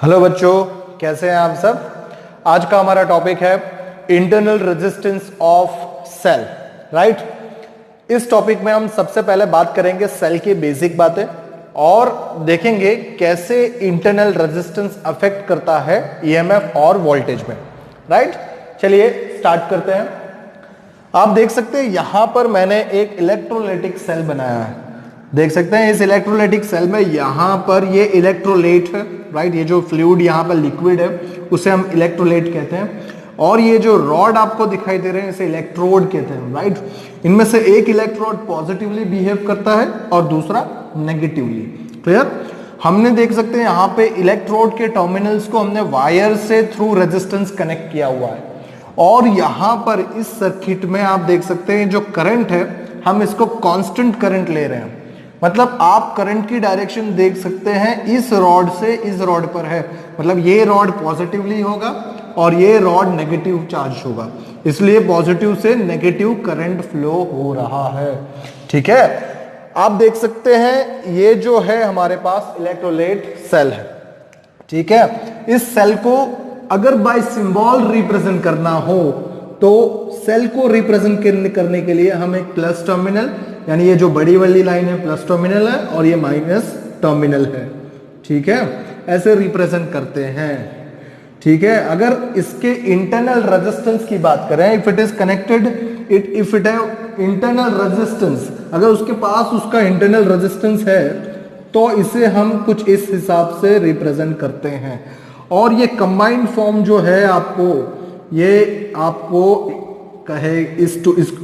Hello बच्चों, कैसे हैं आप सब। आज का हमारा टॉपिक है internal resistance of cell. Right, इस टॉपिक में हम सबसे पहले बात करेंगे सेल की बेसिक बातें और देखेंगे कैसे इंटरनल रेजिस्टेंस अफेक्ट करता है ईएमएफ और वोल्टेज में। राइट, चलिए स्टार्ट करते हैं। आप देख सकते हैं यहां पर मैंने एक इलेक्ट्रोलाइटिक सेल बनाया है। देख सकते हैं इस इलेक्ट्रोलाइटिक सेल में यहां पर ये इलेक्ट्रोलाइट है। राइट, ये जो फ्लूइड यहां पर लिक्विड है उसे हम इलेक्ट्रोलाइट कहते हैं और ये जो रॉड आपको दिखाई दे रहे हैं इसे इलेक्ट्रोड कहते हैं। राइट, इनमें से एक इलेक्ट्रोड पॉजिटिवली बिहेव करता है और दूसरा नेगेटिवली। क्लियर, हमने देख सकते हैं यहां पे इलेक्ट्रोड के टर्मिनल्स को हमने वायर से थ्रू रेजिस्टेंस कनेक्ट किया हुआ है और यहां पर इस सर्किट में आप देख सकते हैं जो करंट है हम इसको कांस्टेंट करंट ले रहे हैं। मतलब आप करंट की डायरेक्शन देख सकते हैं इस रॉड से इस रॉड पर है, मतलब ये रॉड पॉजिटिवली होगा और ये रॉड नेगेटिव चार्ज होगा, इसलिए पॉजिटिव से नेगेटिव करंट फ्लो हो रहा है। ठीक है, आप देख सकते हैं ये जो है हमारे पास इलेक्ट्रोलाइट सेल है। ठीक है, इस सेल को अगर बाय सिंबल रिप्रेजेंट करना हो तो सेल को रिप्रेजेंट करने के लिए हम एक प्लस टर्मिनल, यानी ये जो बड़ी वाली लाइन है प्लस टर्मिनल है और ये माइनस टर्मिनल है। ठीक है, ऐसे रिप्रेजेंट करते हैं। ठीक है, अगर इसके इंटरनल रेजिस्टेंस की बात करें, if it is connected if it है इंटरनल रेजिस्टेंस, अगर उसके पास उसका इंटरनल रेजिस्टेंस है तो इसे हम कुछ इस हिसाब से रिप्रेजेंट करते हैं। और ये कंबाइंड फॉर्म जो है आपको कहे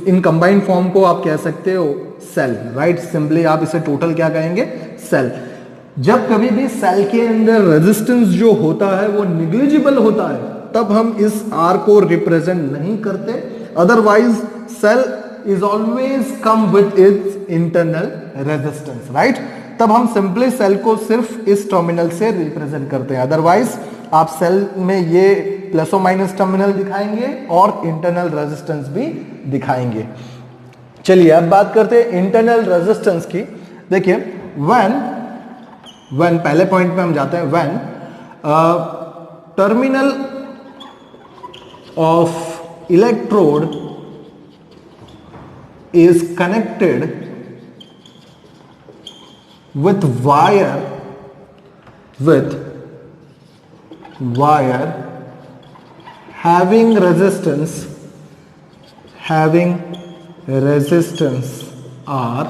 इन कंबाइंड फॉर्म को आप कह सकते हो सेल। राइट, सिंपली आप इसे टोटल क्या कहेंगे, सेल। जब कभी भी सेल के अंदर रेजिस्टेंस जो होता है वो निग्लिजिबल होता है तब हम इस आर को रिप्रेजेंट नहीं करते, otherwise cell is always come with its internal resistance. Right, तब हम सिंपली सेल को सिर्फ इस टर्मिनल से रिप्रेजेंट करते हैं, अदरवाइज आप सेल में ये प्लस और माइनस टर्मिनल दिखाएंगे और इंटरनल रेजिस्टेंस भी दिखाएंगे। चलिए अब बात करते हैं इंटरनल रेजिस्टेंस की। देखिए व्हेन पहले पॉइंट पे हम जाते हैं, when terminal of electrode is connected with wire having resistance R,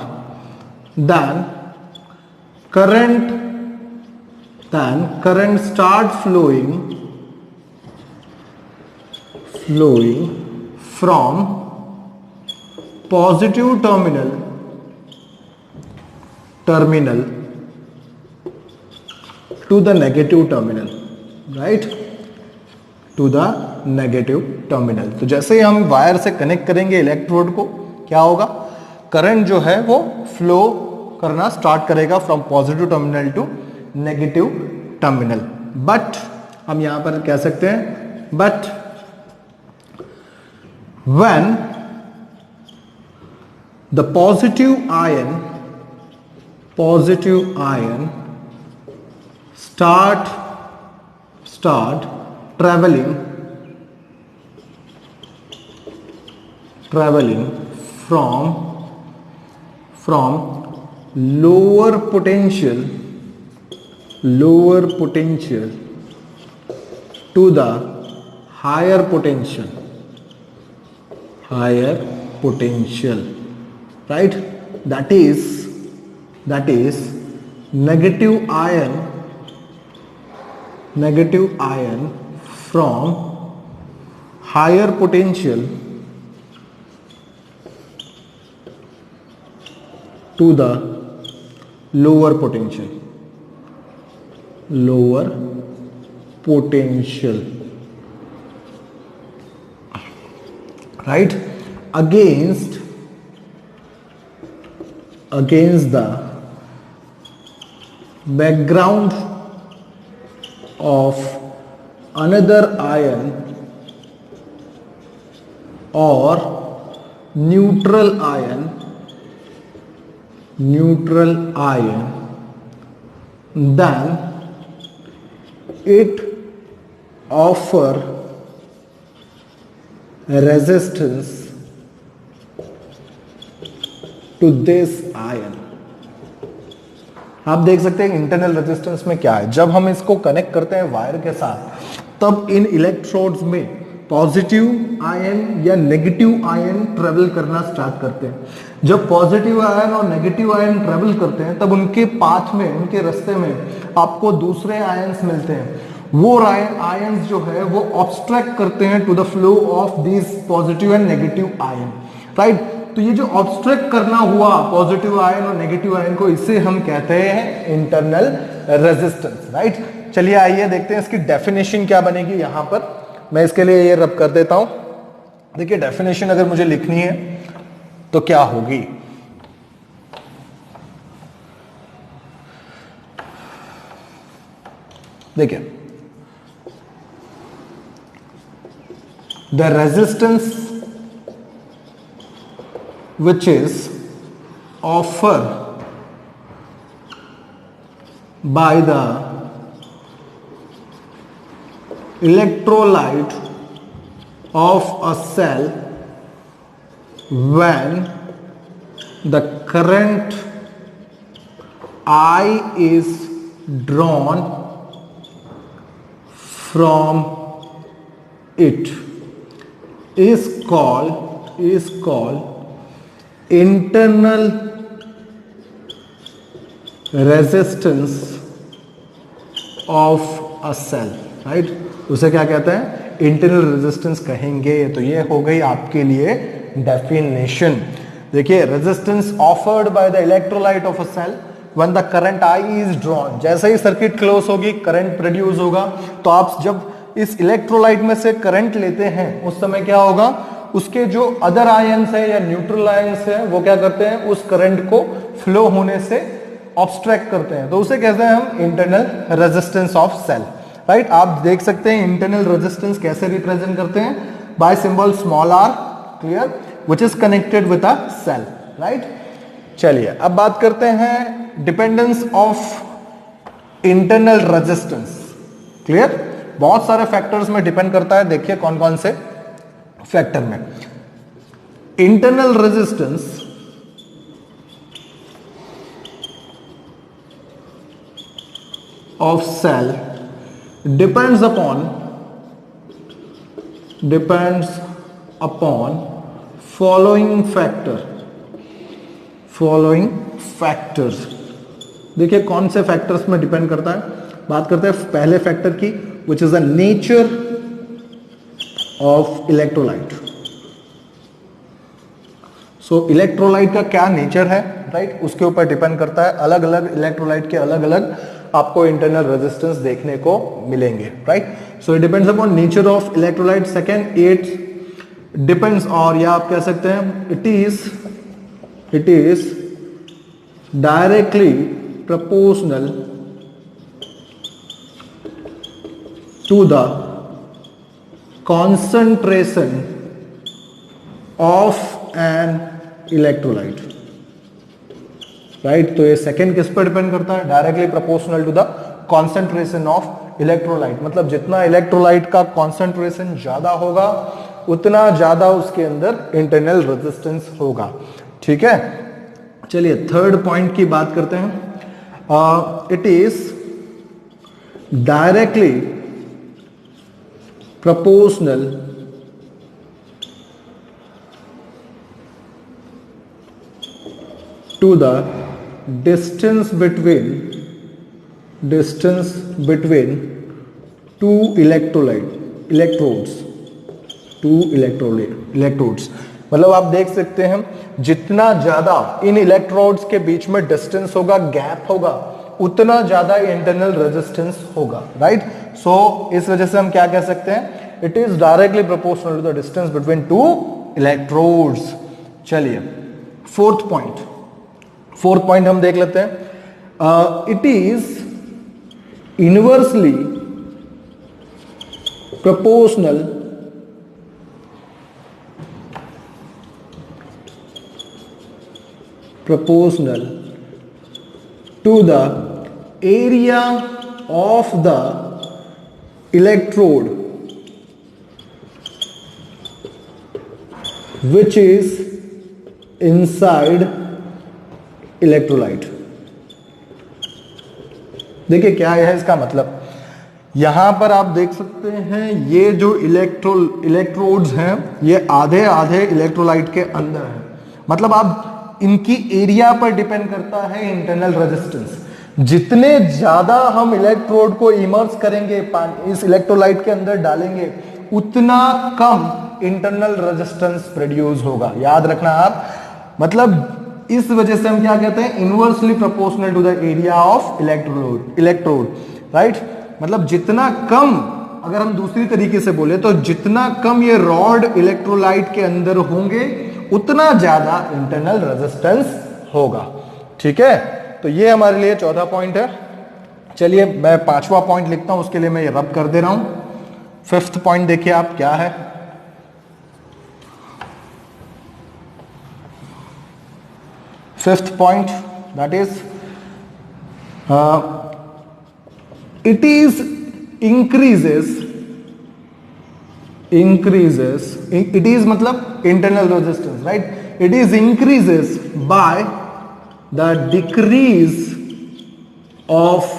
then current start flowing from positive terminal to the negative terminal। Right, to the negative terminal. तो जैसे ही हम वायर से कनेक्ट करेंगे इलेक्ट्रोड को, क्या होगा, करंट जो है वो फ्लो करना स्टार्ट करेगा from positive terminal to negative terminal. But हम यहां पर कह सकते हैं but when the positive ion start traveling from lower potential to the higher potential। Right, that is negative ion from higher potential to the lower potential। Right, against the background of another ion or neutral ion, then it offer resistance to this ion। आप देख सकते हैं internal resistance में क्या है। जब हम इसको कनेक्ट करते हैं वायर के साथ, तब इन इलेक्ट्रोड्स में पॉजिटिव आयन या नेगेटिव आयन ट्रेवल करना स्टार्ट करते हैं। जब पॉजिटिव आयन और नेगेटिव आयन ट्रेवल करते हैं, तब उनके पाथ में, उनके रास्ते में आपको दूसरे आयन्स मिलते हैं। वो आयन्स जो है वो ऑब्स्ट्रैक्ट करते हैं to the flow of this positive and negative ion, right. तो ये जो ऑब्स्ट्रैक्ट करना हुआ पॉजिटिव आयन और नेगेटिव आयन को, इसे हम कहते हैं इंटरनल रेजिस्टेंस, राइट। चलिए आइए देखते हैं इसकी डेफिनेशन क्या बनेगी। यहां पर मैं इसके लिए ये रब कर देता हूं। देखिए डेफिनेशन अगर मुझे लिखनी है तो क्या होगी। देखिए, the resistance which is offered by the electrolyte of a cell when the current I is drawn from it is called internal resistance of a cell, right. उसे क्या कहते हैं, इंटरनल रेजिस्टेंस कहेंगे। तो ये हो गई आपके लिए डेफिनेशन। देखिए, resistance offered by the electrolyte of a cell when the current I is drawn. जैसे ही सर्किट क्लोज होगी, करंट प्रोड्यूस होगा। तो आप जब इस इलेक्ट्रोलाइट में से करंट लेते हैं, उस समय क्या होगा, उसके जो अदर आयंस है या न्यूट्रल आयंस है, वो क्या करते हैं, उस करंट को फ्लो होने से ऑब्स्ट्रैक्ट करते हैं। तो उसे कहते हैं हम internal resistance of cell, right. आप देख सकते हैं इंटरनल रेजिस्टेंस कैसे रिप्रेजेंट करते हैं, by symbol small r, clear, which is connected with a cell, right. चलिए अब बात करते हैं dependence of internal resistance, clear. बहुत सारे फैक्टर्स में डिपेंड करता है। देखिए कौन कौन से फैक्टर में। Internal resistance of cell depends upon following factors. देखिए कौन से फैक्टर्स में डिपेंड करता है। बात करते हैं पहले फैक्टर की, which is the nature of electrolyte. So electrolyte का क्या नेचर है, राइट, उसके ऊपर डिपेंड करता है। अलग अलग इलेक्ट्रोलाइट के अलग अलग आपको इंटरनल रेजिस्टेंस देखने को मिलेंगे, right. So it depends upon nature of electrolyte. Second, it depends, और या आप कह सकते हैं it is directly proportional to the concentration of an electrolyte, right. तो ये सेकेंड किस पर डिपेंड करता है, directly proportional to the concentration of electrolyte. मतलब जितना इलेक्ट्रोलाइट का कॉन्सेंट्रेशन ज्यादा होगा, उतना ज्यादा उसके अंदर इंटरनल रेजिस्टेंस होगा, ठीक है। चलिए थर्ड पॉइंट की बात करते हैं। It is directly proportional to the distance between two electrodes। मतलब आप देख सकते हैं जितना ज्यादा इन इलेक्ट्रोड्स के बीच में डिस्टेंस होगा, गैप होगा, उतना ज्यादा इंटरनल रेजिस्टेंस होगा, राइट। सो इस वजह से हम क्या कह सकते हैं, it is directly proportional to the distance between two electrodes. चलिए फोर्थ पॉइंट हम देख लेते हैं। It is inversely proportional to the area of the electrode which is inside electrolyte. देखिए क्या है इसका मतलब, यहां पर आप देख सकते हैं ये जो इलेक्ट्रोड्स हैं ये आधे आधे इलेक्ट्रोलाइट के अंदर है। मतलब आप इनकी एरिया पर डिपेंड करता है इंटरनल रेजिस्टेंस। जितने ज्यादा हम इलेक्ट्रोड को इमर्स करेंगे, इस इलेक्ट्रोलाइट के अंदर डालेंगे, उतना कम इंटरनल रेजिस्टेंस प्रोड्यूस होगा। याद रखना आप, मतलब इस वजह से हम क्या कहते हैं, inversely proportional to the area of electrode, right. मतलब जितना कम, अगर हम दूसरी तरीके से बोले तो जितना कम ये रॉड इलेक्ट्रोलाइट के अंदर होंगे उतना ज्यादा इंटरनल रेजिस्टेंस होगा। ठीक है, तो ये हमारे लिए चौथा पॉइंट है। चलिए मैं पांचवा पॉइंट लिखता हूं, उसके लिए मैं ये रब कर दे रहा हूं। फिफ्थ पॉइंट देखिए आप क्या है। Fifth point that is it is increases it is मतलब internal resistance, right? It is increases by the decrease of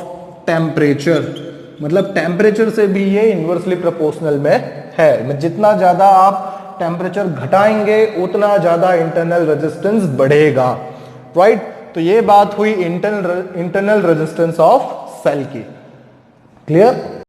temperature। मतलब टेम्परेचर से भी ये इनवर्सली प्रोपोर्शनल में है। जितना ज्यादा आप टेम्परेचर घटाएंगे उतना ज्यादा इंटरनल रेजिस्टेंस बढ़ेगा, राइट। तो ये बात हुई इंटरनल रेजिस्टेंस ऑफ सेल की। क्लियर।